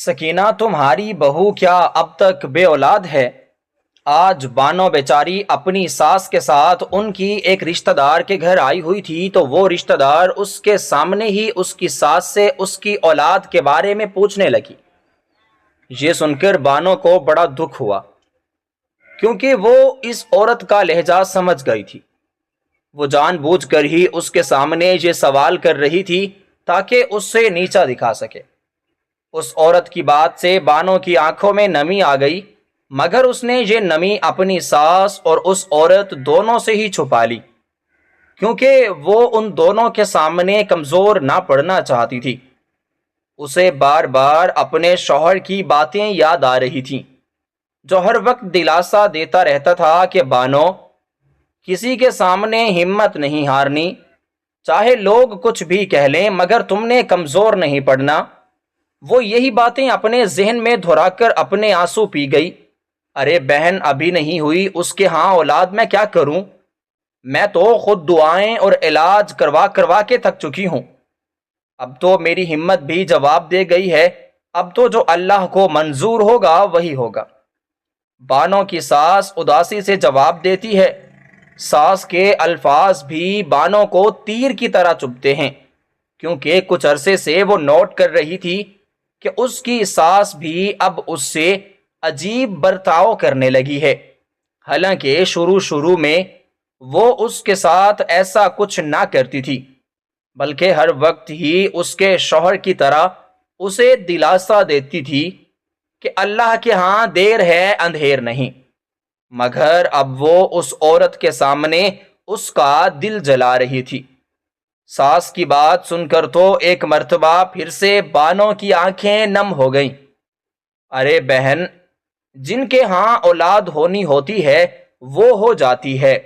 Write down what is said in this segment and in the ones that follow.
سکینہ، تمہاری بہو کیا اب تک بے اولاد ہے؟ آج بانو بیچاری اپنی ساس کے ساتھ ان کی ایک رشتہ دار کے گھر آئی ہوئی تھی تو وہ رشتہ دار اس کے سامنے ہی اس کی ساس سے اس کی اولاد کے بارے میں پوچھنے لگی۔ یہ سن کر بانو کو بڑا دکھ ہوا، کیونکہ وہ اس عورت کا لہجہ سمجھ گئی تھی۔ وہ جان بوجھ کر ہی اس کے سامنے یہ سوال کر رہی تھی تاکہ اس سے نیچا دکھا سکے۔ اس عورت کی بات سے بانو کی آنکھوں میں نمی آ گئی، مگر اس نے یہ نمی اپنی ساس اور اس عورت دونوں سے ہی چھپا لی، کیونکہ وہ ان دونوں کے سامنے کمزور نہ پڑنا چاہتی تھی۔ اسے بار بار اپنے شوہر کی باتیں یاد آ رہی تھیں، جو ہر وقت دلاسا دیتا رہتا تھا کہ بانو، کسی کے سامنے ہمت نہیں ہارنی، چاہے لوگ کچھ بھی کہہ لیں مگر تم نے کمزور نہیں پڑنا۔ وہ یہی باتیں اپنے ذہن میں دہرا کر اپنے آنسو پی گئی۔ ارے بہن، ابھی نہیں ہوئی اس کے ہاں اولاد، میں کیا کروں؟ میں تو خود دعائیں اور علاج کروا کروا کے تھک چکی ہوں۔ اب تو میری ہمت بھی جواب دے گئی ہے، اب تو جو اللہ کو منظور ہوگا وہی ہوگا۔ بانو کی ساس اداسی سے جواب دیتی ہے۔ ساس کے الفاظ بھی بانو کو تیر کی طرح چبھتے ہیں، کیونکہ کچھ عرصے سے وہ نوٹ کر رہی تھی کہ اس کی ساس بھی اب اس سے عجیب برتاؤ کرنے لگی ہے۔ حالانکہ شروع میں وہ اس کے ساتھ ایسا کچھ نہ کرتی تھی، بلکہ ہر وقت ہی اس کے شوہر کی طرح اسے دلاسا دیتی تھی کہ اللہ کے ہاں دیر ہے اندھیر نہیں۔ مگر اب وہ اس عورت کے سامنے اس کا دل جلا رہی تھی۔ ساس کی بات سن کر تو ایک مرتبہ پھر سے بانو کی آنکھیں نم ہو گئیں۔ ارے بہن، جن کے ہاں اولاد ہونی ہوتی ہے وہ ہو جاتی ہے۔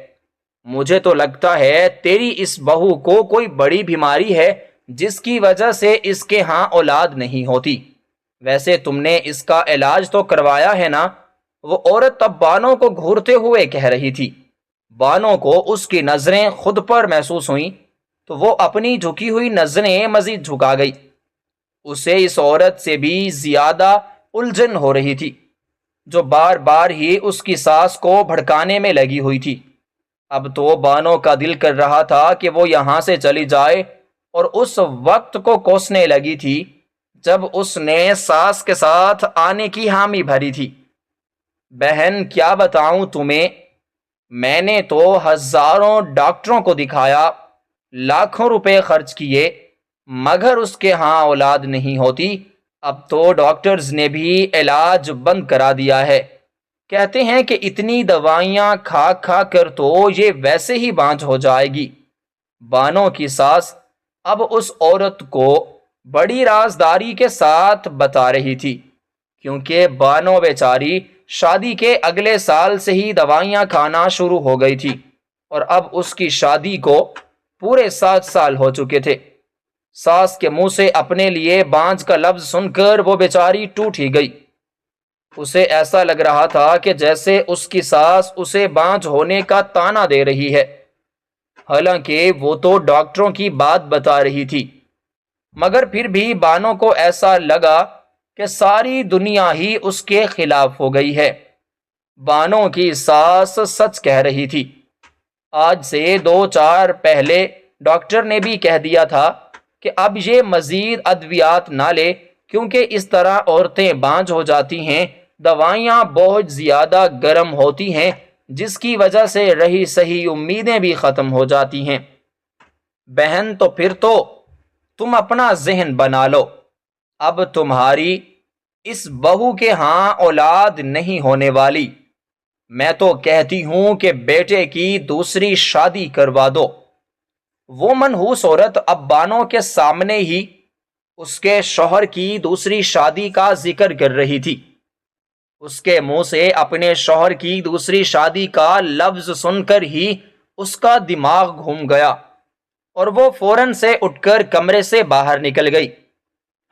مجھے تو لگتا ہے تیری اس بہو کو کوئی بڑی بیماری ہے جس کی وجہ سے اس کے ہاں اولاد نہیں ہوتی۔ ویسے تم نے اس کا علاج تو کروایا ہے نا؟ وہ عورت اب بانو کو گھورتے ہوئے کہہ رہی تھی۔ بانو کو اس کی نظریں خود پر محسوس ہوئیں تو وہ اپنی جھکی ہوئی نظریں مزید جھکا گئی۔ اسے اس عورت سے بھی زیادہ الجھن ہو رہی تھی، جو بار بار ہی اس کی ساس کو بھڑکانے میں لگی ہوئی تھی۔ اب تو بانو کا دل کر رہا تھا کہ وہ یہاں سے چلی جائے، اور اس وقت کو کوسنے لگی تھی جب اس نے ساس کے ساتھ آنے کی حامی بھری تھی۔ بہن، کیا بتاؤں تمہیں، میں نے تو ہزاروں ڈاکٹروں کو دکھایا، لاکھوں روپے خرچ کیے، مگر اس کے ہاں اولاد نہیں ہوتی۔ اب تو ڈاکٹرز نے بھی علاج بند کرا دیا ہے، کہتے ہیں کہ اتنی دوائیاں کھا کھا کر تو یہ ویسے ہی بانجھ ہو جائے گی۔ بانو کی ساس اب اس عورت کو بڑی رازداری کے ساتھ بتا رہی تھی، کیونکہ بانو بیچاری شادی کے اگلے سال سے ہی دوائیاں کھانا شروع ہو گئی تھی، اور اب اس کی شادی کو پورے 7 سال ہو چکے تھے۔ ساس کے منہ سے اپنے لیے بانجھ کا لفظ سن کر وہ بیچاری ٹوٹ ہی گئی۔ اسے ایسا لگ رہا تھا کہ جیسے اس کی ساس اسے بانجھ ہونے کا طعنہ دے رہی ہے۔ حالانکہ وہ تو ڈاکٹروں کی بات بتا رہی تھی، مگر پھر بھی بانو کو ایسا لگا کہ ساری دنیا ہی اس کے خلاف ہو گئی ہے۔ بانو کی ساس سچ کہہ رہی تھی۔ آج سے 2-4 پہلے ڈاکٹر نے بھی کہہ دیا تھا کہ اب یہ مزید ادویات نہ لے، کیونکہ اس طرح عورتیں بانجھ ہو جاتی ہیں۔ دوائیاں بہت زیادہ گرم ہوتی ہیں، جس کی وجہ سے رہی صحیح امیدیں بھی ختم ہو جاتی ہیں۔ بہن، تو پھر تو تم اپنا ذہن بنا لو، اب تمہاری اس بہو کے ہاں اولاد نہیں ہونے والی۔ میں تو کہتی ہوں کہ بیٹے کی دوسری شادی کروا دو۔ وہ منحوس عورت اب بانو کے سامنے ہی اس کے شوہر کی دوسری شادی کا ذکر کر رہی تھی۔ اس کے منہ سے اپنے شوہر کی دوسری شادی کا لفظ سن کر ہی اس کا دماغ گھوم گیا، اور وہ فوراً سے اٹھ کر کمرے سے باہر نکل گئی۔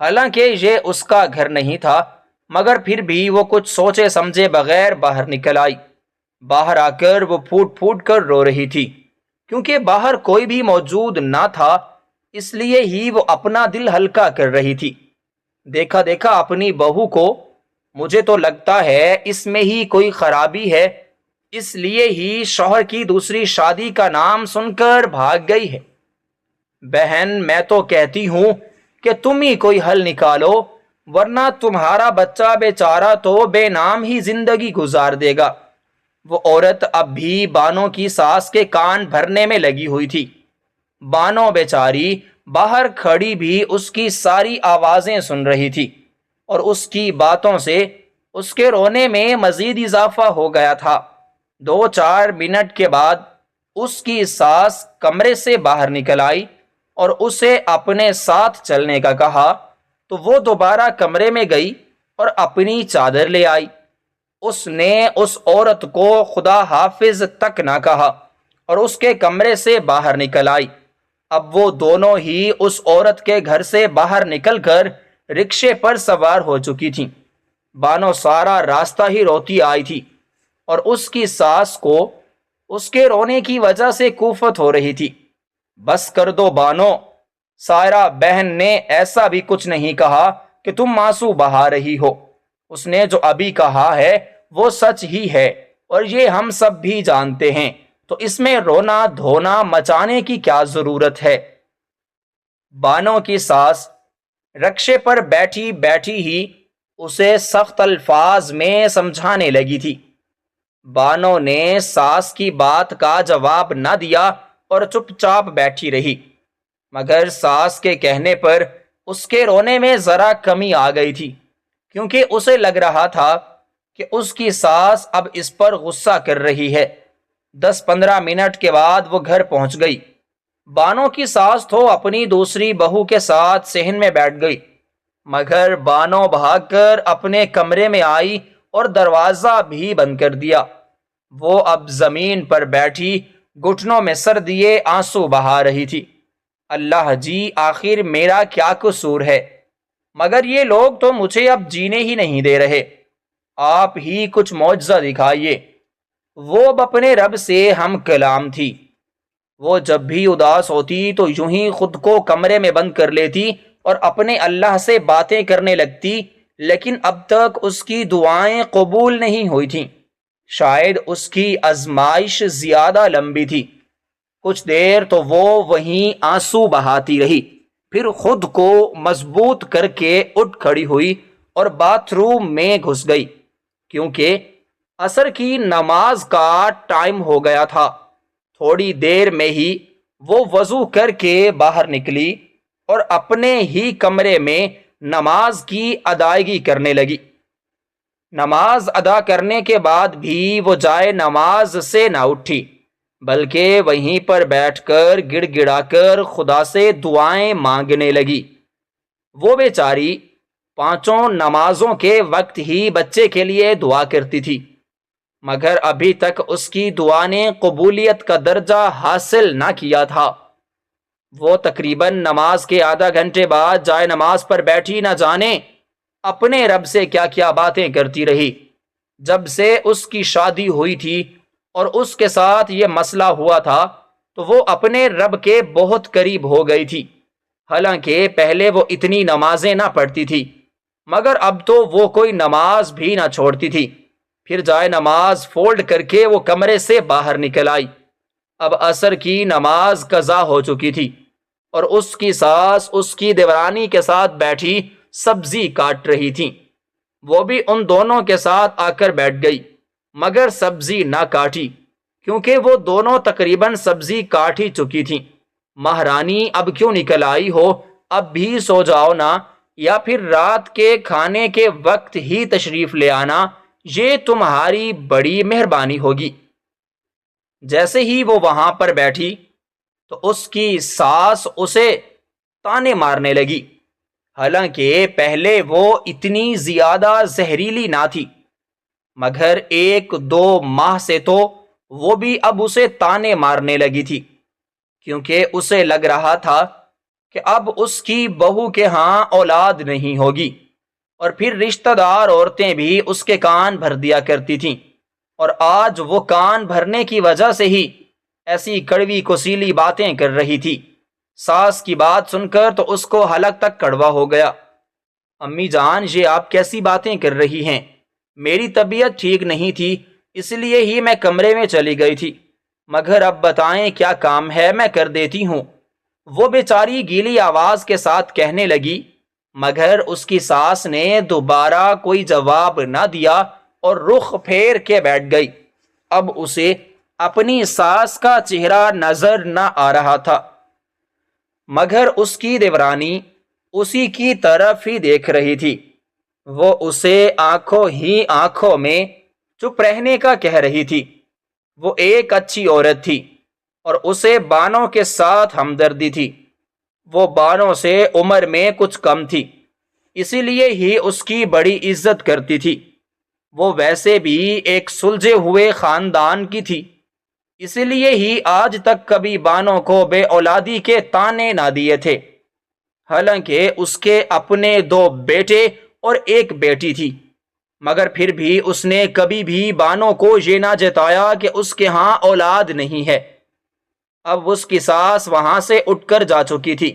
حالانکہ یہ اس کا گھر نہیں تھا، مگر پھر بھی وہ کچھ سوچے سمجھے بغیر باہر نکل آئی۔ باہر آ کر وہ پھوٹ پھوٹ کر رو رہی تھی، کیونکہ باہر کوئی بھی موجود نہ تھا، اس لیے ہی وہ اپنا دل ہلکا کر رہی تھی۔ دیکھا دیکھا اپنی بہو کو، مجھے تو لگتا ہے اس میں ہی کوئی خرابی ہے، اس لیے ہی شوہر کی دوسری شادی کا نام سن کر بھاگ گئی ہے۔ بہن، میں تو کہتی ہوں کہ تم ہی کوئی حل نکالو، ورنہ تمہارا بچہ بیچارہ تو بے نام ہی زندگی گزار دے گا۔ وہ عورت اب بھی بانو کی ساس کے کان بھرنے میں لگی ہوئی تھی۔ بانو بیچاری باہر کھڑی بھی اس کی ساری آوازیں سن رہی تھی، اور اس کی باتوں سے اس کے رونے میں مزید اضافہ ہو گیا تھا۔ 2-4 منٹ کے بعد اس کی ساس کمرے سے باہر نکل آئی اور اسے اپنے ساتھ چلنے کا کہا، تو وہ دوبارہ کمرے میں گئی اور اپنی چادر لے آئی۔ اس نے اس عورت کو خدا حافظ تک نہ کہا اور اس کے کمرے سے باہر نکل آئی۔ اب وہ دونوں ہی اس عورت کے گھر سے باہر نکل کر رکشے پر سوار ہو چکی تھیں۔ بانو سارا راستہ ہی روتی آئی تھی اور اس کی ساس کو اس کے رونے کی وجہ سے کوفت ہو رہی تھی۔ بس کر دو بانو، سائرہ بہن نے ایسا بھی کچھ نہیں کہا کہ تم آنسو بہا رہی ہو۔ اس نے جو ابھی کہا ہے وہ سچ ہی ہے، اور یہ ہم سب بھی جانتے ہیں، تو اس میں رونا دھونا مچانے کی کیا ضرورت ہے؟ بانو کی ساس رکشے پر بیٹھی بیٹھی ہی اسے سخت الفاظ میں سمجھانے لگی تھی۔ بانو نے ساس کی بات کا جواب نہ دیا اور چپ چاپ بیٹھی رہی، مگر ساس کے کہنے پر اس کے رونے میں ذرا کمی آ گئی تھی، کیونکہ اسے لگ رہا تھا کہ اس کی ساس اب اس پر غصہ کر رہی ہے۔ 10-15 منٹ کے بعد وہ گھر پہنچ گئی۔ بانو کی ساس تو اپنی دوسری بہو کے ساتھ صحن میں بیٹھ گئی، مگر بانو بھاگ کر اپنے کمرے میں آئی اور دروازہ بھی بند کر دیا۔ وہ اب زمین پر بیٹھی گھٹنوں میں سر دیے آنسو بہا رہی تھی۔ اللہ جی، آخر میرا کیا قصور ہے؟ مگر یہ لوگ تو مجھے اب جینے ہی نہیں دے رہے، آپ ہی کچھ معجزہ دکھائیے۔ وہ اب اپنے رب سے ہم کلام تھی۔ وہ جب بھی اداس ہوتی تو یوں ہی خود کو کمرے میں بند کر لیتی اور اپنے اللہ سے باتیں کرنے لگتی، لیکن اب تک اس کی دعائیں قبول نہیں ہوئی تھیں۔ شاید اس کی آزمائش زیادہ لمبی تھی۔ کچھ دیر تو وہ وہیں آنسو بہاتی رہی، پھر خود کو مضبوط کر کے اٹھ کھڑی ہوئی اور باتھ روم میں گھس گئی، کیونکہ عصر کی نماز کا ٹائم ہو گیا تھا۔ تھوڑی دیر میں ہی وہ وضو کر کے باہر نکلی اور اپنے ہی کمرے میں نماز کی ادائیگی کرنے لگی۔ نماز ادا کرنے کے بعد بھی وہ جائے نماز سے نہ اٹھی، بلکہ وہیں پر بیٹھ کر گڑ گڑا کر خدا سے دعائیں مانگنے لگی۔ وہ بیچاری 5 نمازوں کے وقت ہی بچے کے لیے دعا کرتی تھی، مگر ابھی تک اس کی دعا نے قبولیت کا درجہ حاصل نہ کیا تھا۔ وہ تقریباً نماز کے آدھا گھنٹے بعد جائے نماز پر بیٹھی، نہ جانے اپنے رب سے کیا کیا باتیں کرتی رہی۔ جب سے اس کی شادی ہوئی تھی اور اس کے ساتھ یہ مسئلہ ہوا تھا تو وہ اپنے رب کے بہت قریب ہو گئی تھی۔ حالانکہ پہلے وہ اتنی نمازیں نہ پڑھتی تھی، مگر اب تو وہ کوئی نماز بھی نہ چھوڑتی تھی۔ پھر جائے نماز فولڈ کر کے وہ کمرے سے باہر نکل آئی۔ اب عصر کی نماز قضا ہو چکی تھی اور اس کی ساس اس کی دیورانی کے ساتھ بیٹھی سبزی کاٹ رہی تھی۔ وہ بھی ان دونوں کے ساتھ آ کر بیٹھ گئی، مگر سبزی نہ کاٹی، کیونکہ وہ دونوں تقریباً سبزی کاٹ ہی چکی تھیں۔ مہرانی، اب کیوں نکل آئی ہو؟ اب بھی سو جاؤ نا، یا پھر رات کے کھانے کے وقت ہی تشریف لے آنا، یہ تمہاری بڑی مہربانی ہوگی۔ جیسے ہی وہ وہاں پر بیٹھی تو اس کی ساس اسے تانے مارنے لگی۔ حالانکہ پہلے وہ اتنی زیادہ زہریلی نہ تھی، مگر 1-2 ماہ سے تو وہ بھی اب اسے تانے مارنے لگی تھی، کیونکہ اسے لگ رہا تھا کہ اب اس کی بہو کے ہاں اولاد نہیں ہوگی، اور پھر رشتہ دار عورتیں بھی اس کے کان بھر دیا کرتی تھیں، اور آج وہ کان بھرنے کی وجہ سے ہی ایسی کڑوی کسیلی باتیں کر رہی تھی۔ ساس کی بات سن کر تو اس کو حلق تک کڑوا ہو گیا۔ امی جان، یہ آپ کیسی باتیں کر رہی ہیں؟ میری طبیعت ٹھیک نہیں تھی، اس لیے ہی میں کمرے میں چلی گئی تھی، مگر اب بتائیں کیا کام ہے، میں کر دیتی ہوں۔ وہ بیچاری گیلی آواز کے ساتھ کہنے لگی، مگر اس کی ساس نے دوبارہ کوئی جواب نہ دیا اور رخ پھیر کے بیٹھ گئی۔ اب اسے اپنی ساس کا چہرہ نظر نہ آ رہا تھا، مگر اس کی دیورانی اسی کی طرف ہی دیکھ رہی تھی۔ وہ اسے آنکھوں ہی آنکھوں میں چپ رہنے کا کہہ رہی تھی۔ وہ ایک اچھی عورت تھی اور اسے بانو کے ساتھ ہمدردی تھی۔ وہ بانو سے عمر میں کچھ کم تھی، اسی لیے ہی اس کی بڑی عزت کرتی تھی۔ وہ ویسے بھی ایک سلجھے ہوئے خاندان کی تھی، اسی لیے ہی آج تک کبھی بانو کو بے اولادی کے طعنے نہ دیے تھے۔ حالانکہ اس کے اپنے 2 بیٹے اور 1 بیٹی تھی، مگر پھر بھی اس نے کبھی بھی بانو کو یہ نہ جتایا کہ اس کے ہاں اولاد نہیں ہے۔ اب اس کی ساس وہاں سے اٹھ کر جا چکی تھی۔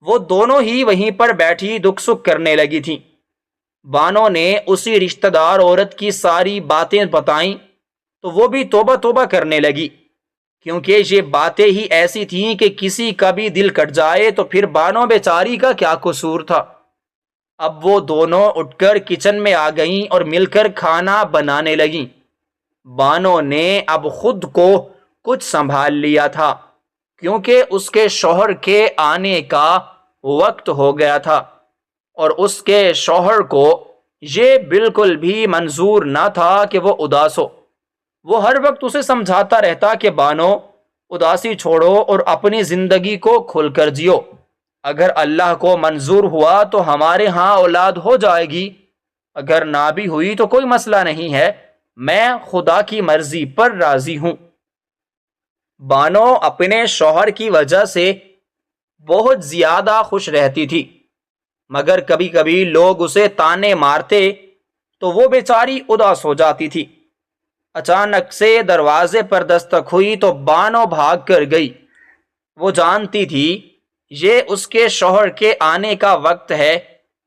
وہ دونوں ہی وہیں پر بیٹھی دکھ سکھ کرنے لگی تھی۔ بانو نے اسی رشتہ دار عورت کی ساری باتیں بتائیں تو وہ بھی توبہ توبہ کرنے لگی، کیونکہ یہ باتیں ہی ایسی تھیں کہ کسی کا بھی دل کٹ جائے تو پھر بانو بیچاری کا کیا قصور تھا۔ اب وہ دونوں اٹھ کر کچن میں آ گئیں اور مل کر کھانا بنانے لگیں۔ بانو نے اب خود کو کچھ سنبھال لیا تھا، کیونکہ اس کے شوہر کے آنے کا وقت ہو گیا تھا، اور اس کے شوہر کو یہ بالکل بھی منظور نہ تھا کہ وہ اداس ہو۔ وہ ہر وقت اسے سمجھاتا رہتا کہ بانو، اداسی چھوڑو اور اپنی زندگی کو کھل کر جیو۔ اگر اللہ کو منظور ہوا تو ہمارے ہاں اولاد ہو جائے گی، اگر نہ بھی ہوئی تو کوئی مسئلہ نہیں ہے، میں خدا کی مرضی پر راضی ہوں۔ بانو اپنے شوہر کی وجہ سے بہت زیادہ خوش رہتی تھی، مگر کبھی کبھی لوگ اسے طعنے مارتے تو وہ بیچاری اداس ہو جاتی تھی۔ اچانک سے دروازے پر دستک ہوئی تو بانو بھاگ کر گئی۔ وہ جانتی تھی یہ اس کے شوہر کے آنے کا وقت ہے،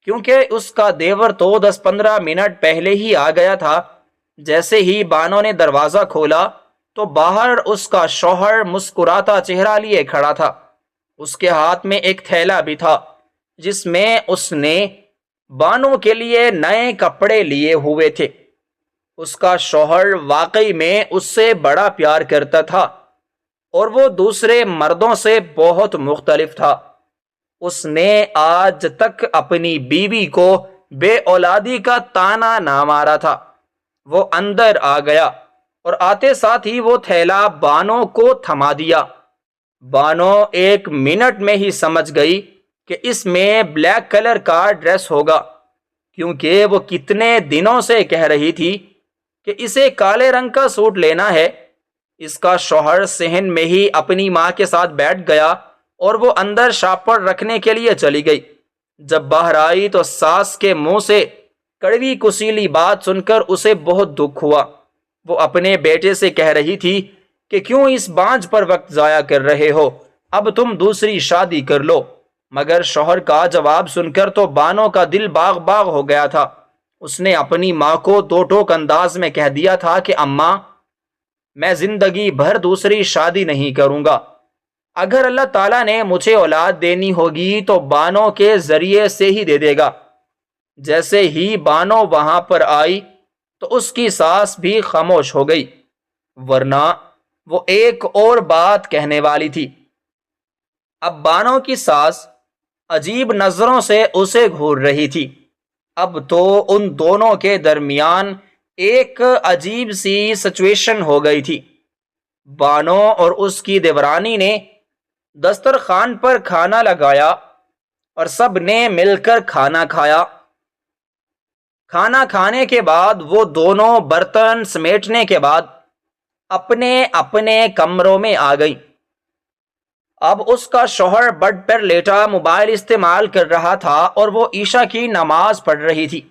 کیونکہ اس کا دیور تو 10-15 منٹ پہلے ہی آ گیا تھا۔ جیسے ہی بانو نے دروازہ کھولا تو باہر اس کا شوہر مسکراتا چہرہ لیے کھڑا تھا۔ اس کے ہاتھ میں ایک تھیلا بھی تھا، جس میں اس نے بانو کے لیے نئے کپڑے لیے ہوئے تھے۔ اس کا شوہر واقعی میں اس سے بڑا پیار کرتا تھا، اور وہ دوسرے مردوں سے بہت مختلف تھا۔ اس نے آج تک اپنی بیوی کو بے اولادی کا طعنہ نہ مارا تھا۔ وہ اندر آ گیا اور آتے ساتھ ہی وہ تھیلا بانو کو تھما دیا۔ بانو 1 منٹ میں ہی سمجھ گئی کہ اس میں بلیک کلر کا ڈریس ہوگا، کیونکہ وہ کتنے دنوں سے کہہ رہی تھی کہ اسے کالے رنگ کا سوٹ لینا ہے۔ اس کا شوہر صحن میں ہی اپنی ماں کے ساتھ بیٹھ گیا اور وہ اندر شاپر رکھنے کے لیے چلی گئی۔ جب باہر آئی تو ساس کے منہ سے کڑوی کسیلی بات سن کر اسے بہت دکھ ہوا۔ وہ اپنے بیٹے سے کہہ رہی تھی کہ کیوں اس بانجھ پر وقت ضائع کر رہے ہو، اب تم دوسری شادی کر لو۔ مگر شوہر کا جواب سن کر تو بانو کا دل باغ باغ ہو گیا تھا۔ اس نے اپنی ماں کو 2 ٹوک انداز میں کہہ دیا تھا کہ اماں، میں زندگی بھر دوسری شادی نہیں کروں گا۔ اگر اللہ تعالیٰ نے مجھے اولاد دینی ہوگی تو بانو کے ذریعے سے ہی دے دے گا۔ جیسے ہی بانو وہاں پر آئی تو اس کی ساس بھی خاموش ہو گئی، ورنہ وہ ایک اور بات کہنے والی تھی۔ اب بانو کی ساس عجیب نظروں سے اسے گھور رہی تھی۔ اب تو ان دونوں کے درمیان ایک عجیب سی سچویشن ہو گئی تھی۔ بانو اور اس کی دیورانی نے دسترخوان پر کھانا لگایا اور سب نے مل کر کھانا کھایا۔ کھانا کھانے کے بعد وہ دونوں برتن سمیٹنے کے بعد اپنے اپنے کمروں میں آ گئی۔ اب اس کا شوہر بیڈ پر لیٹا موبائل استعمال کر رہا تھا اور وہ عشاء کی نماز پڑھ رہی تھی۔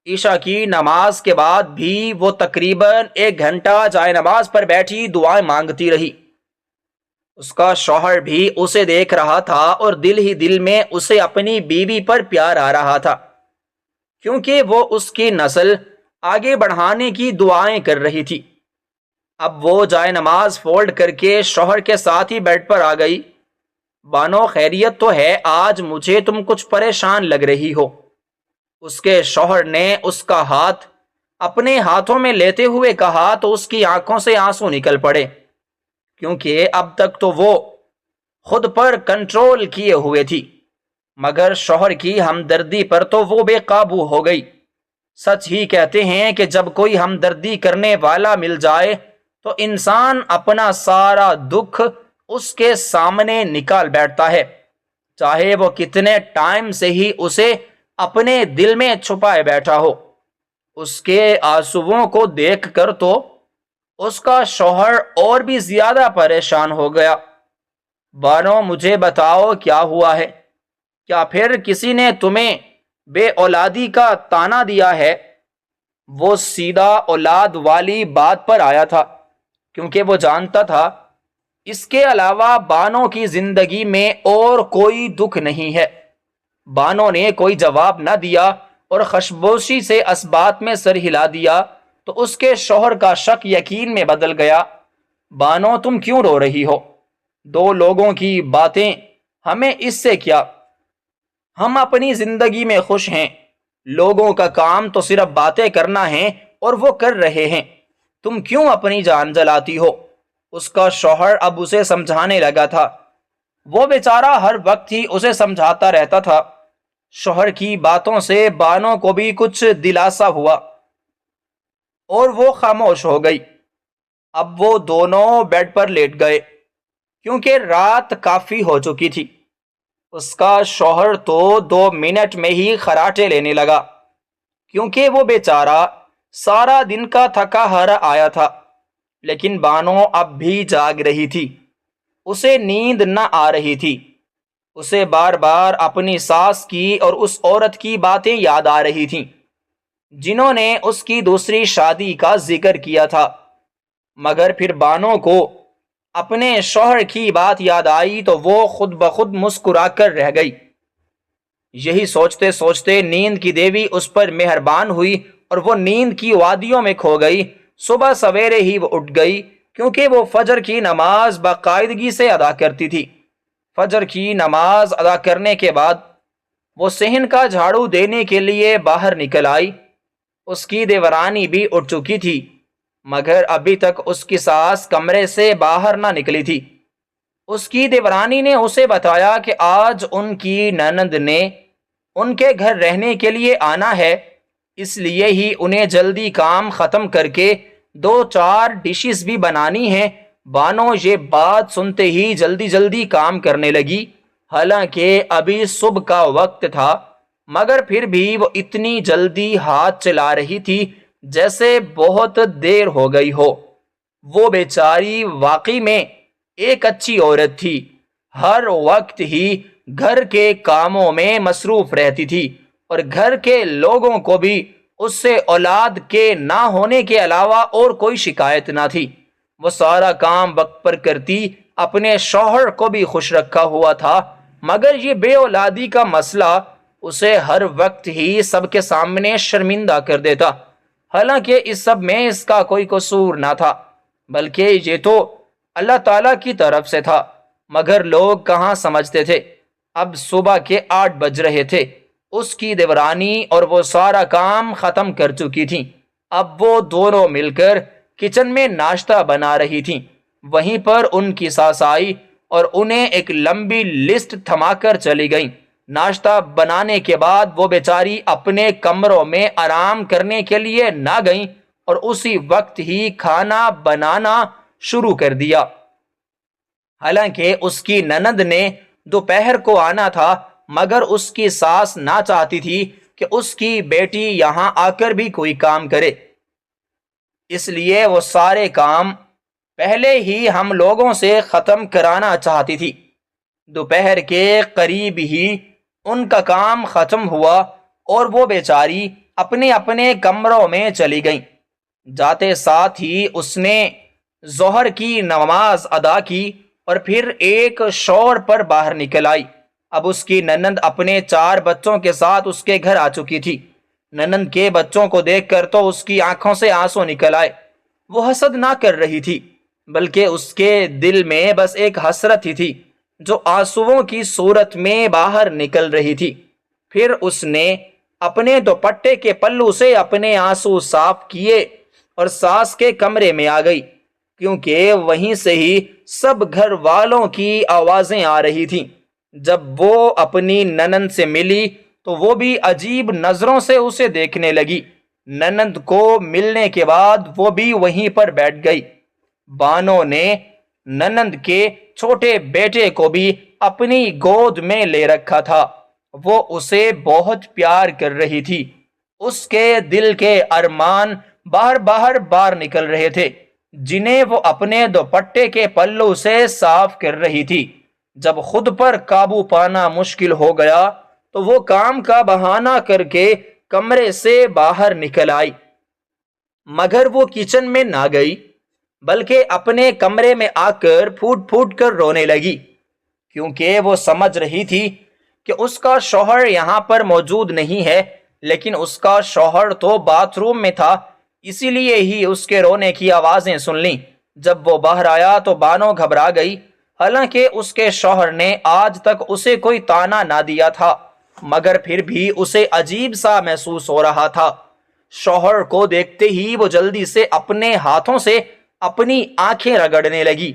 عشاء کی نماز کے بعد بھی وہ تقریباً 1 گھنٹہ جائے نماز پر بیٹھی دعائیں مانگتی رہی۔ اس کا شوہر بھی اسے دیکھ رہا تھا اور دل ہی دل میں اسے اپنی بیوی پر پیار آ رہا تھا، کیونکہ وہ اس کی نسل آگے بڑھانے کی دعائیں کر رہی تھی۔ اب وہ جائے نماز فولڈ کر کے شوہر کے ساتھ ہی بیڈ پر آ گئی۔ بانو خیریت تو ہے؟ آج مجھے تم کچھ پریشان لگ رہی ہو۔ اس کے شوہر نے اس کا ہاتھ اپنے ہاتھوں میں لیتے ہوئے کہا تو اس کی آنکھوں سے آنسو نکل پڑے، کیونکہ اب تک تو وہ خود پر کنٹرول کیے ہوئے تھی، مگر شوہر کی ہمدردی پر تو وہ بے قابو ہو گئی۔ سچ ہی کہتے ہیں کہ جب کوئی ہمدردی کرنے والا مل جائے تو انسان اپنا سارا دکھ اس کے سامنے نکال بیٹھتا ہے، چاہے وہ کتنے ٹائم سے ہی اسے اپنے دل میں چھپائے بیٹھا ہو۔ اس کے آنسوؤں کو دیکھ کر تو اس کا شوہر اور بھی زیادہ پریشان ہو گیا۔ بانو مجھے بتاؤ کیا ہوا ہے؟ کیا پھر کسی نے تمہیں بے اولادی کا طعنہ دیا ہے؟ وہ سیدھا اولاد والی بات پر آیا تھا، کیونکہ وہ جانتا تھا اس کے علاوہ بانو کی زندگی میں اور کوئی دکھ نہیں ہے۔ بانو نے کوئی جواب نہ دیا اور خشبوشی سے اس بات میں سر ہلا دیا تو اس کے شوہر کا شک یقین میں بدل گیا۔ بانو تم کیوں رو رہی ہو؟ دو لوگوں کی باتیں ہمیں اس سے کیا؟ ہم اپنی زندگی میں خوش ہیں، لوگوں کا کام تو صرف باتیں کرنا ہے اور وہ کر رہے ہیں، تم کیوں اپنی جان جلاتی ہو؟ اس کا شوہر اب اسے سمجھانے لگا تھا۔ وہ بیچارہ ہر وقت ہی اسے سمجھاتا رہتا تھا۔ شوہر کی باتوں سے بانو کو بھی کچھ دلاسا ہوا اور وہ خاموش ہو گئی۔ اب وہ دونوں بیڈ پر لیٹ گئے، کیونکہ رات کافی ہو چکی تھی۔ اس کا شوہر تو 2 منٹ میں ہی خراٹے لینے لگا، کیونکہ وہ بیچارہ سارا دن کا تھکا ہارا آیا تھا۔ لیکن بانو اب بھی جاگ رہی تھی، اسے نیند نہ آ رہی تھی۔ اسے بار بار اپنی ساس کی اور اس عورت کی باتیں یاد آ رہی تھیں جنہوں نے اس کی دوسری شادی کا ذکر کیا تھا، مگر پھر بانو کو اپنے شوہر کی بات یاد آئی تو وہ خود بخود مسکرا کر رہ گئی۔ یہی سوچتے سوچتے نیند کی دیوی اس پر مہربان ہوئی اور وہ نیند کی وادیوں میں کھو گئی۔ صبح سویرے ہی وہ اٹھ گئی، کیونکہ وہ فجر کی نماز باقاعدگی سے ادا کرتی تھی۔ فجر کی نماز ادا کرنے کے بعد وہ صحن کا جھاڑو دینے کے لیے باہر نکل آئی۔ اس کی دیورانی بھی اٹھ چکی تھی، مگر ابھی تک اس کی ساس کمرے سے باہر نہ نکلی تھی۔ اس کی دیورانی نے اسے بتایا کہ آج ان کی نند نے ان کے گھر رہنے کے لیے آنا ہے، اس لیے ہی انہیں جلدی کام ختم کر کے 2-4 ڈشز بھی بنانی ہیں۔ بانو یہ بات سنتے ہی جلدی جلدی کام کرنے لگی۔ حالانکہ ابھی صبح کا وقت تھا، مگر پھر بھی وہ اتنی جلدی ہاتھ چلا رہی تھی جیسے بہت دیر ہو گئی ہو۔ وہ بیچاری واقعی میں ایک اچھی عورت تھی، ہر وقت ہی گھر کے کاموں میں مصروف رہتی تھی اور گھر کے لوگوں کو بھی اس سے اولاد کے نہ ہونے کے علاوہ اور کوئی شکایت نہ تھی۔ وہ سارا کام وقت پر کرتی، اپنے شوہر کو بھی خوش رکھا ہوا تھا، مگر یہ بے اولادی کا مسئلہ اسے ہر وقت ہی سب کے سامنے شرمندہ کر دیتا۔ حالانکہ اس سب میں اس کا کوئی قصور نہ تھا، بلکہ یہ تو اللہ تعالیٰ کی طرف سے تھا، مگر لوگ کہاں سمجھتے تھے۔ اب صبح کے 8 بج رہے تھے، اس کی دیورانی اور وہ سارا کام ختم کر چکی تھیں۔ اب وہ دونوں مل کر کچن میں ناشتہ بنا رہی تھیں۔ وہیں پر ان کی ساس آئی اور انہیں ایک لمبی لسٹ تھما کر چلی گئیں۔ ناشتہ بنانے کے بعد وہ بیچاری اپنے کمروں میں آرام کرنے کے لیے نہ گئیں اور اسی وقت ہی کھانا بنانا شروع کر دیا۔ حالانکہ اس کی نند نے دوپہر کو آنا تھا، مگر اس کی ساس نہ چاہتی تھی کہ اس کی بیٹی یہاں آ کر بھی کوئی کام کرے، اس لیے وہ سارے کام پہلے ہی ہم لوگوں سے ختم کرانا چاہتی تھی۔ دوپہر کے قریب ہی ان کا کام ختم ہوا اور وہ بیچاری اپنے اپنے کمروں میں چلی گئیں۔ جاتے ساتھ ہی اس نے ظہر کی نماز ادا کی اور پھر ایک شور پر باہر نکل آئی۔ اب اس کی ننند اپنے 4 بچوں کے ساتھ اس کے گھر آ چکی تھی۔ ننند کے بچوں کو دیکھ کر تو اس کی آنکھوں سے آنسو نکل آئے۔ وہ حسد نہ کر رہی تھی، بلکہ اس کے دل میں بس ایک حسرت ہی تھی جو آنسوؤں کی صورت میں باہر نکل رہی تھی۔ پھر اس نے اپنے دوپٹے کے پلو سے اپنے آنسو صاف کیے اور ساس کے کمرے میں آ گئی، کیونکہ وہیں سے ہی سب گھر والوں کی آوازیں آ رہی تھیں۔ جب وہ اپنی ننند سے ملی تو وہ بھی عجیب نظروں سے اسے دیکھنے لگی۔ ننند کو ملنے کے بعد وہ بھی وہیں پر بیٹھ گئی۔ بانو نے ننند کے چھوٹے بیٹے کو بھی اپنی گود میں لے رکھا تھا۔ وہ اسے بہت پیار کر رہی تھی۔ اس کے دل کے ارمان باہر نکل رہے تھے، جنہیں وہ اپنے دوپٹے کے پلو سے صاف کر رہی تھی۔ جب خود پر قابو پانا مشکل ہو گیا تو وہ کام کا بہانہ کر کے کمرے سے باہر نکل آئی، مگر وہ کچن میں نہ گئی، بلکہ اپنے کمرے میں آ کر پھوٹ پھوٹ کر رونے لگی، کیونکہ وہ سمجھ رہی تھی کہ اس کا شوہر یہاں پر موجود نہیں ہے، لیکن اس کا شوہر تو باتھ روم میں تھا، اسی لیے ہی اس کے رونے کی آوازیں سن لیں۔ جب وہ باہر آیا تو بانو گھبرا گئی، حالانکہ اس کے شوہر نے آج تک اسے کوئی طعنہ نہ دیا تھا، مگر پھر بھی اسے عجیب سا محسوس ہو رہا تھا۔ شوہر کو دیکھتے ہی وہ جلدی سے اپنے ہاتھوں سے اپنی آنکھیں رگڑنے لگی۔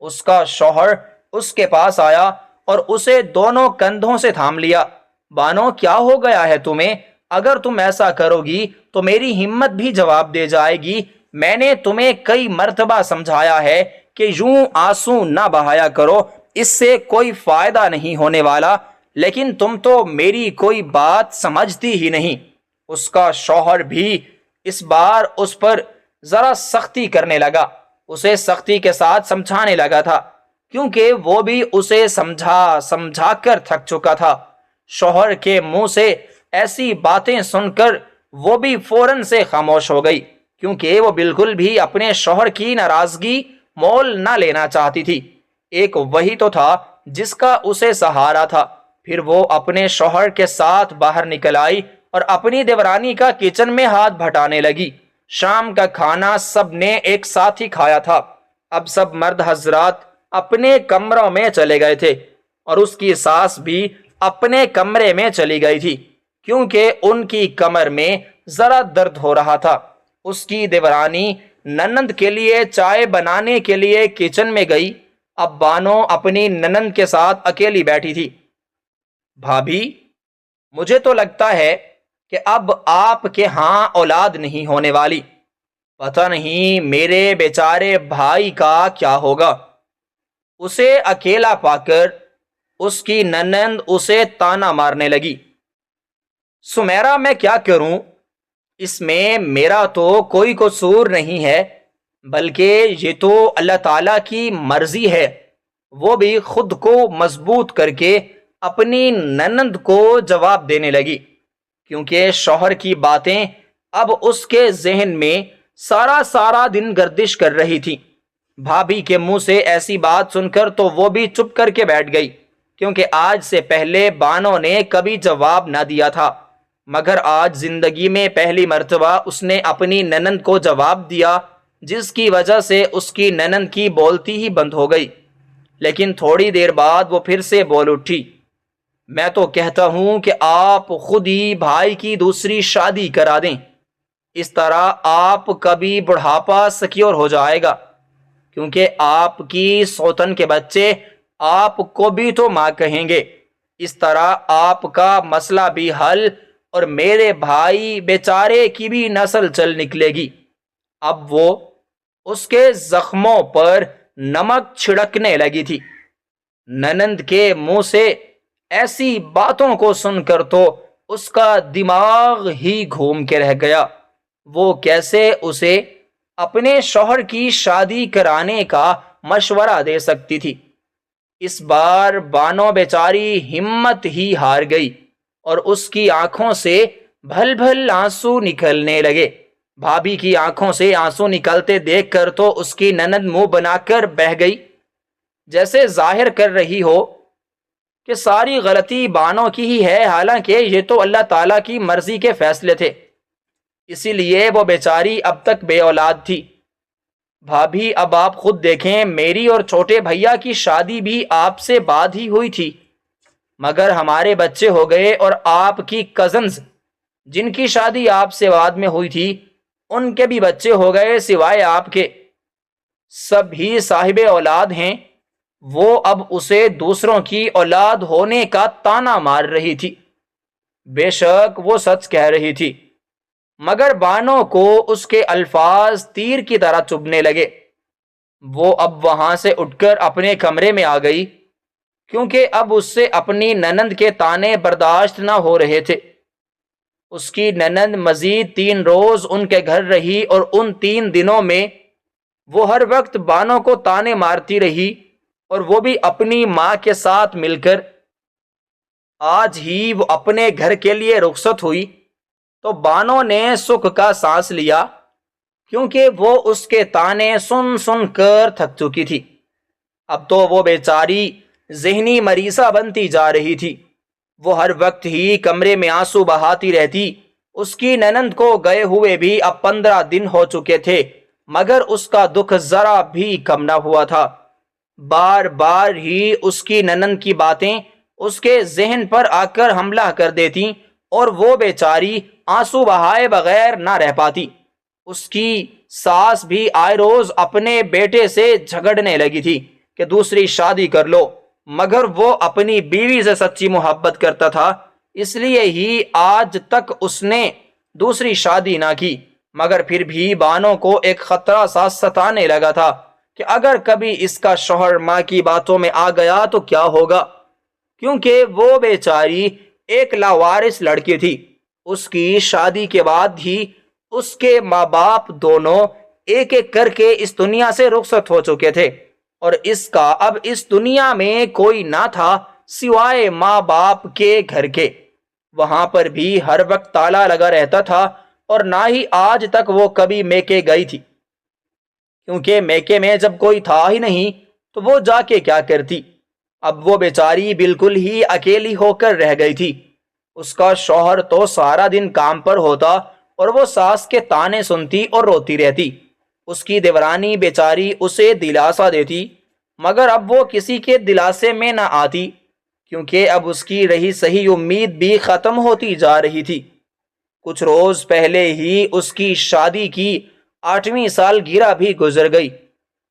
اس کا شوہر اس کے پاس آیا اور اسے دونوں کندھوں سے تھام لیا۔ بانو، کیا ہو گیا ہے تمہیں؟ اگر تم ایسا کرو گی تو میری ہمت بھی جواب دے جائے گی۔ میں نے تمہیں کئی مرتبہ سمجھایا ہے کہ یوں آنسو نہ بہایا کرو، اس سے کوئی فائدہ نہیں ہونے والا، لیکن تم تو میری کوئی بات سمجھتی ہی نہیں۔ اس کا شوہر بھی اس بار اس پر ذرا سختی کرنے لگا، اسے سختی کے ساتھ سمجھانے لگا تھا، کیونکہ وہ بھی اسے سمجھا کر تھک چکا تھا۔ شوہر کے منہ سے ایسی باتیں سن کر وہ بھی فوراً سے خاموش ہو گئی، کیونکہ وہ بالکل بھی اپنے شوہر کی ناراضگی مول نہ لینا چاہتی تھی۔ ایک وہی تو تھا جس کا اسے سہارا تھا۔ پھر وہ اپنے شوہر کے ساتھ باہر نکل آئی اور اپنی دیورانی کا کچن میں ہاتھ بھٹانے لگی۔ شام کا کھانا سب نے ایک ساتھ ہی کھایا تھا۔ اب سب مرد حضرات اپنے کمروں میں چلے گئے تھے اور اس کی ساس بھی اپنے کمرے میں چلی گئی تھی، کیونکہ ان کی کمر میں ذرا درد ہو رہا تھا۔ اس کی دیورانی ننند کے لیے چائے بنانے کے لیے کچن میں گئی۔ اب بانو اپنی ننند کے ساتھ اکیلی بیٹھی تھی۔ بھابھی، مجھے تو لگتا ہے کہ اب آپ کے ہاں اولاد نہیں ہونے والی۔ پتہ نہیں میرے بیچارے بھائی کا کیا ہوگا۔ اسے اکیلا پا کر اس کی ننند اسے تانا مارنے لگی۔ سمیرا، میں کیا کروں؟ اس میں میرا تو کوئی قصور نہیں ہے، بلکہ یہ تو اللہ تعالیٰ کی مرضی ہے۔ وہ بھی خود کو مضبوط کر کے اپنی ننند کو جواب دینے لگی، کیونکہ شوہر کی باتیں اب اس کے ذہن میں سارا دن گردش کر رہی تھی۔ بھابھی کے منہ سے ایسی بات سن کر تو وہ بھی چپ کر کے بیٹھ گئی، کیونکہ آج سے پہلے بانو نے کبھی جواب نہ دیا تھا، مگر آج زندگی میں پہلی مرتبہ اس نے اپنی ننند کو جواب دیا، جس کی وجہ سے اس کی ننند کی بولتی ہی بند ہو گئی۔ لیکن تھوڑی دیر بعد وہ پھر سے بول اٹھی۔ میں تو کہتا ہوں کہ آپ خود ہی بھائی کی دوسری شادی کرا دیں، اس طرح آپ کا بھی بڑھاپا سکیور ہو جائے گا، کیونکہ آپ کی سوتن کے بچے آپ کو بھی تو ماں کہیں گے۔ اس طرح آپ کا مسئلہ بھی حل اور میرے بھائی بیچارے کی بھی نسل چل نکلے گی۔ اب وہ اس کے زخموں پر نمک چھڑکنے لگی تھی۔ ننند کے منہ سے ایسی باتوں کو سن کر تو اس کا دماغ ہی گھوم کے رہ گیا۔ وہ کیسے اسے اپنے شوہر کی شادی کرانے کا مشورہ دے سکتی تھی؟ اس بار بانو بیچاری ہمت ہی ہار گئی اور اس کی آنکھوں سے بھل بھل آنسو نکلنے لگے۔ بھابھی کی آنکھوں سے آنسو نکلتے دیکھ کر تو اس کی ننند منہ بنا کر بہہ گئی۔ جیسے ظاہر کر رہی ہو کہ ساری غلطی بانوں کی ہی ہے، حالانکہ یہ تو اللہ تعالیٰ کی مرضی کے فیصلے تھے، اسی لیے وہ بیچاری اب تک بے اولاد تھی۔ بھابھی اب آپ خود دیکھیں، میری اور چھوٹے بھیا کی شادی بھی آپ سے بعد ہی ہوئی تھی، مگر ہمارے بچے ہو گئے، اور آپ کی کزنز جن کی شادی آپ سے بعد میں ہوئی تھی ان کے بھی بچے ہو گئے، سوائے آپ کے سب ہی صاحب اولاد ہیں۔ وہ اب اسے دوسروں کی اولاد ہونے کا تانا مار رہی تھی۔ بے شک وہ سچ کہہ رہی تھی، مگر بانو کو اس کے الفاظ تیر کی طرح چبھنے لگے۔ وہ اب وہاں سے اٹھ کر اپنے کمرے میں آ گئی، کیونکہ اب اس سے اپنی ننند کے طعنے برداشت نہ ہو رہے تھے۔ اس کی ننند مزید 3 روز ان کے گھر رہی، اور ان 3 دنوں میں وہ ہر وقت بانو کو طعنے مارتی رہی، اور وہ بھی اپنی ماں کے ساتھ مل کر۔ آج ہی وہ اپنے گھر کے لیے رخصت ہوئی تو بانو نے سکھ کا سانس لیا، کیونکہ وہ اس کے طعنے سن سن کر تھک چکی تھی۔ اب تو وہ بیچاری ذہنی مریضہ بنتی جا رہی تھی۔ وہ ہر وقت ہی کمرے میں آنسو بہاتی رہتی۔ اس کی ننند کو گئے ہوئے بھی اب 15 دن ہو چکے تھے، مگر اس کا دکھ ذرا بھی کم نہ ہوا تھا۔ بار بار ہی اس کی ننند کی باتیں اس کے ذہن پر آ کر حملہ کر دیتی، اور وہ بیچاری آنسو بہائے بغیر نہ رہ پاتی۔ اس کی ساس بھی آئے روز اپنے بیٹے سے جھگڑنے لگی تھی کہ دوسری شادی کر لو، مگر وہ اپنی بیوی سے سچی محبت کرتا تھا، اس لیے ہی آج تک اس نے دوسری شادی نہ کی۔ مگر پھر بھی بانو کو ایک خطرہ سا ستانے لگا تھا کہ اگر کبھی اس کا شوہر ماں کی باتوں میں آ گیا تو کیا ہوگا، کیونکہ وہ بیچاری ایک لاوارث لڑکی تھی۔ اس کی شادی کے بعد ہی اس کے ماں باپ دونوں ایک ایک کر کے اس دنیا سے رخصت ہو چکے تھے، اور اس کا اب اس دنیا میں کوئی نہ تھا سوائے ماں باپ کے گھر کے۔ وہاں پر بھی ہر وقت تالا لگا رہتا تھا، اور نہ ہی آج تک وہ کبھی میکے گئی تھی، کیونکہ میکے میں جب کوئی تھا ہی نہیں تو وہ جا کے کیا کرتی۔ اب وہ بیچاری بالکل ہی اکیلی ہو کر رہ گئی تھی۔ اس کا شوہر تو سارا دن کام پر ہوتا، اور وہ ساس کے طعنے سنتی اور روتی رہتی۔ اس کی دیورانی بیچاری اسے دلاسا دیتی، مگر اب وہ کسی کے دلاسے میں نہ آتی، کیونکہ اب اس کی رہی صحیح امید بھی ختم ہوتی جا رہی تھی۔ کچھ روز پہلے ہی اس کی شادی کی 8ویں سالگرہ بھی گزر گئی۔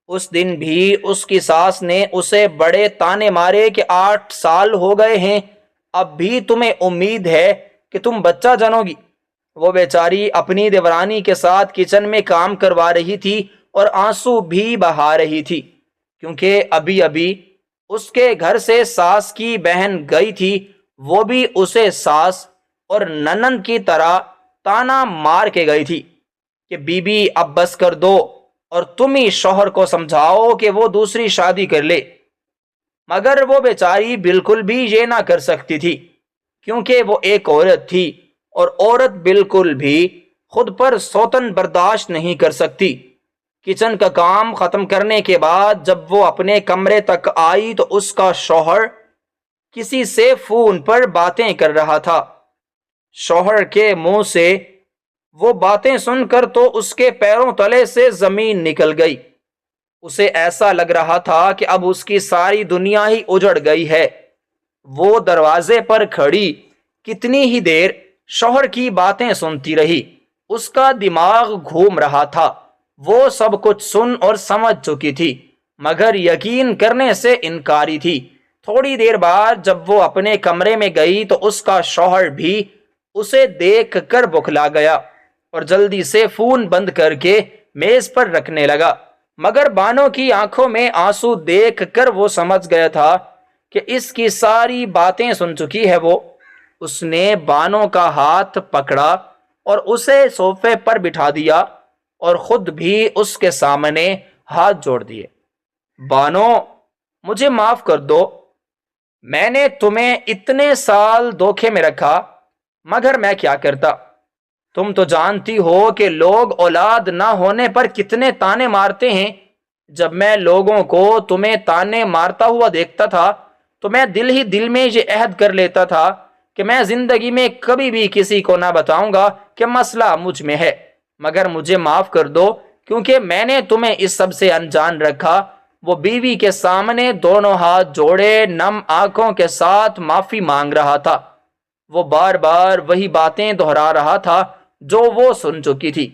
اس دن بھی اس کی ساس نے اسے بڑے طعنے مارے کہ 8 سال ہو گئے ہیں، اب بھی تمہیں امید ہے کہ تم بچہ جنو گی۔ وہ بیچاری اپنی دیورانی کے ساتھ کچن میں کام کروا رہی تھی اور آنسو بھی بہا رہی تھی، کیونکہ ابھی ابھی اس کے گھر سے ساس کی بہن گئی تھی۔ وہ بھی اسے ساس اور ننند کی طرح طعنہ مار کے گئی تھی کہ بی بی اب بس کر دو، اور تم ہی شوہر کو سمجھاؤ کہ وہ دوسری شادی کر لے۔ مگر وہ بیچاری بالکل بھی یہ نہ کر سکتی تھی، کیونکہ وہ ایک عورت تھی، اور عورت بالکل بھی خود پر سوتن برداشت نہیں کر سکتی۔ کچن کا کام ختم کرنے کے بعد جب وہ اپنے کمرے تک آئی تو اس کا شوہر کسی سے فون پر باتیں کر رہا تھا۔ شوہر کے منہ سے وہ باتیں سن کر تو اس کے پیروں تلے سے زمین نکل گئی۔ اسے ایسا لگ رہا تھا کہ اب اس کی ساری دنیا ہی اجڑ گئی ہے۔ وہ دروازے پر کھڑی کتنی ہی دیر شوہر کی باتیں سنتی رہی۔ اس کا دماغ گھوم رہا تھا۔ وہ سب کچھ سن اور سمجھ چکی تھی، مگر یقین کرنے سے انکاری تھی۔ تھوڑی دیر بعد جب وہ اپنے کمرے میں گئی تو اس کا شوہر بھی اسے دیکھ کر بکھلا گیا، اور جلدی سے فون بند کر کے میز پر رکھنے لگا۔ مگر بانو کی آنکھوں میں آنسو دیکھ کر وہ سمجھ گیا تھا کہ اس کی ساری باتیں سن چکی ہے وہ۔ اس نے بانو کا ہاتھ پکڑا اور اسے صوفے پر بٹھا دیا، اور خود بھی اس کے سامنے ہاتھ جوڑ دیے۔ بانو، مجھے معاف کر دو، میں نے تمہیں اتنے سال دھوکے میں رکھا، مگر میں کیا کرتا؟ تم تو جانتی ہو کہ لوگ اولاد نہ ہونے پر کتنے طعنے مارتے ہیں۔ جب میں لوگوں کو تمہیں تانے مارتا ہوا دیکھتا تھا تو میں دل ہی دل میں یہ عہد کر لیتا تھا کہ میں زندگی میں کبھی بھی کسی کو نہ بتاؤں گا کہ مسئلہ مجھ میں ہے، مگر مجھے معاف کر دو کیونکہ میں نے تمہیں اس سب سے انجان رکھا۔ وہ بیوی کے سامنے دونوں ہاتھ جوڑے نم آنکھوں کے ساتھ معافی مانگ رہا تھا۔ وہ بار بار وہی باتیں دہرا رہا تھا جو وہ سن چکی تھی۔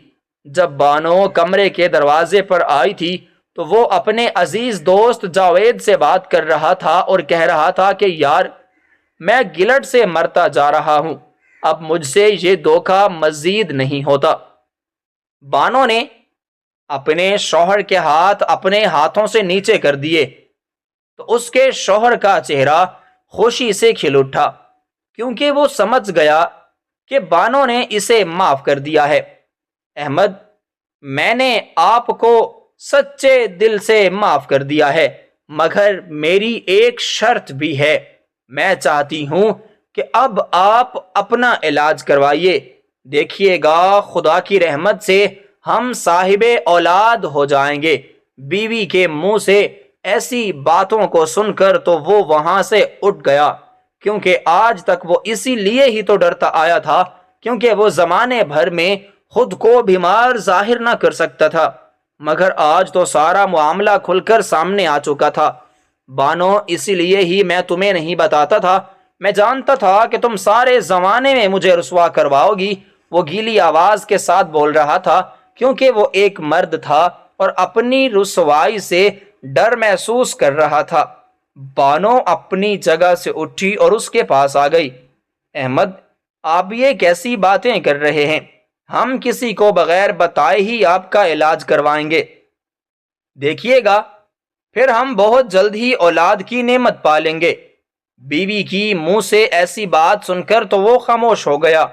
جب بانو کمرے کے دروازے پر آئی تھی تو وہ اپنے عزیز دوست جاوید سے بات کر رہا تھا اور کہہ رہا تھا کہ یار، میں گلٹ سے مرتا جا رہا ہوں، اب مجھ سے یہ دھوکہ مزید نہیں ہوتا۔ بانو نے اپنے شوہر کے ہاتھ اپنے ہاتھوں سے نیچے کر دیے تو اس کے شوہر کا چہرہ خوشی سے کھل اٹھا، کیونکہ وہ سمجھ گیا کہ بانو نے اسے معاف کر دیا ہے۔ احمد، میں نے آپ کو سچے دل سے معاف کر دیا ہے، مگر میری ایک شرط بھی ہے۔ میں چاہتی ہوں کہ اب آپ اپنا علاج کروائیے، دیکھیے گا خدا کی رحمت سے ہم صاحب اولاد ہو جائیں گے۔ بیوی کے منہ سے ایسی باتوں کو سن کر تو وہ وہاں سے اٹھ گیا، کیونکہ آج تک وہ اسی لیے ہی تو ڈرتا آیا تھا کیونکہ وہ زمانے بھر میں خود کو بیمار ظاہر نہ کر سکتا تھا، مگر آج تو سارا معاملہ کھل کر سامنے آ چکا تھا۔ بانو، اسی لیے ہی میں تمہیں نہیں بتاتا تھا، میں جانتا تھا کہ تم سارے زمانے میں مجھے رسوا کرواؤ گی۔ وہ گیلی آواز کے ساتھ بول رہا تھا کیونکہ وہ ایک مرد تھا اور اپنی رسوائی سے ڈر محسوس کر رہا تھا۔ بانو اپنی جگہ سے اٹھی اور اس کے پاس آ گئی۔ احمد، آپ یہ کیسی باتیں کر رہے ہیں؟ ہم کسی کو بغیر بتائے ہی آپ کا علاج کروائیں گے، دیکھیے گا پھر ہم بہت جلد ہی اولاد کی نعمت پالیں گے۔ بیوی کی منہ سے ایسی بات سن کر تو وہ خاموش ہو گیا،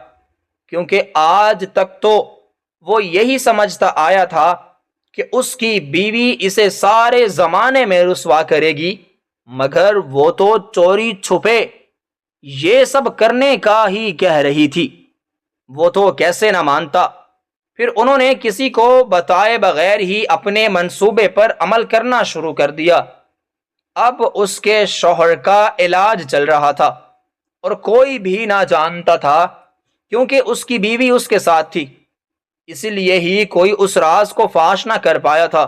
کیونکہ آج تک تو وہ یہی سمجھتا آیا تھا کہ اس کی بیوی اسے سارے زمانے میں رسوا کرے گی، مگر وہ تو چوری چھپے یہ سب کرنے کا ہی کہہ رہی تھی۔ وہ تو کیسے نہ مانتا۔ پھر انہوں نے کسی کو بتائے بغیر ہی اپنے منصوبے پر عمل کرنا شروع کر دیا۔ اب اس کے شوہر کا علاج چل رہا تھا اور کوئی بھی نہ جانتا تھا، کیونکہ اس کی بیوی اس کے ساتھ تھی، اسی لیے ہی کوئی اس راز کو فاش نہ کر پایا تھا۔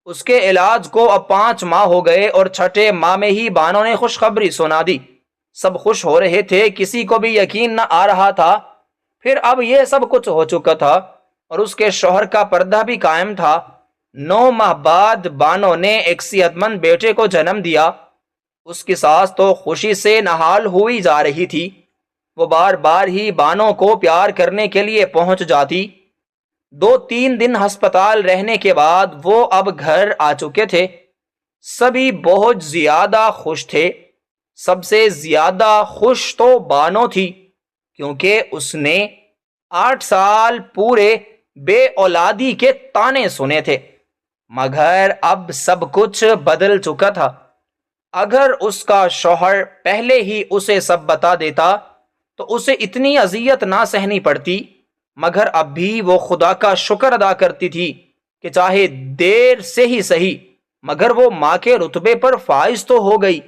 اس کے علاج کو اب 5 ماہ ہو گئے اور 6 ماہ میں ہی بانو نے خوشخبری سنا دی۔ سب خوش ہو رہے تھے، کسی کو بھی یقین نہ آ رہا تھا۔ پھر اب یہ سب کچھ ہو چکا تھا اور اس کے شوہر کا پردہ بھی قائم تھا۔ 9 ماہ بعد بانو نے ایک صحت مند بیٹے کو جنم دیا۔ اس کی ساس تو خوشی سے نہال ہوئی جا رہی تھی۔ وہ بار بار ہی بانو کو پیار کرنے کے لیے پہنچ جاتی۔ 2-3 دن ہسپتال رہنے کے بعد وہ اب گھر آ چکے تھے۔ سبھی بہت زیادہ خوش تھے۔ سب سے زیادہ خوش تو بانو تھی، کیونکہ اس نے 8 سال پورے بے اولادی کے تانے سنے تھے، مگر اب سب کچھ بدل چکا تھا۔ اگر اس کا شوہر پہلے ہی اسے سب بتا دیتا تو اسے اتنی اذیت نہ سہنی پڑتی، مگر اب بھی وہ خدا کا شکر ادا کرتی تھی کہ چاہے دیر سے ہی صحیح، مگر وہ ماں کے رتبے پر فائز تو ہو گئی۔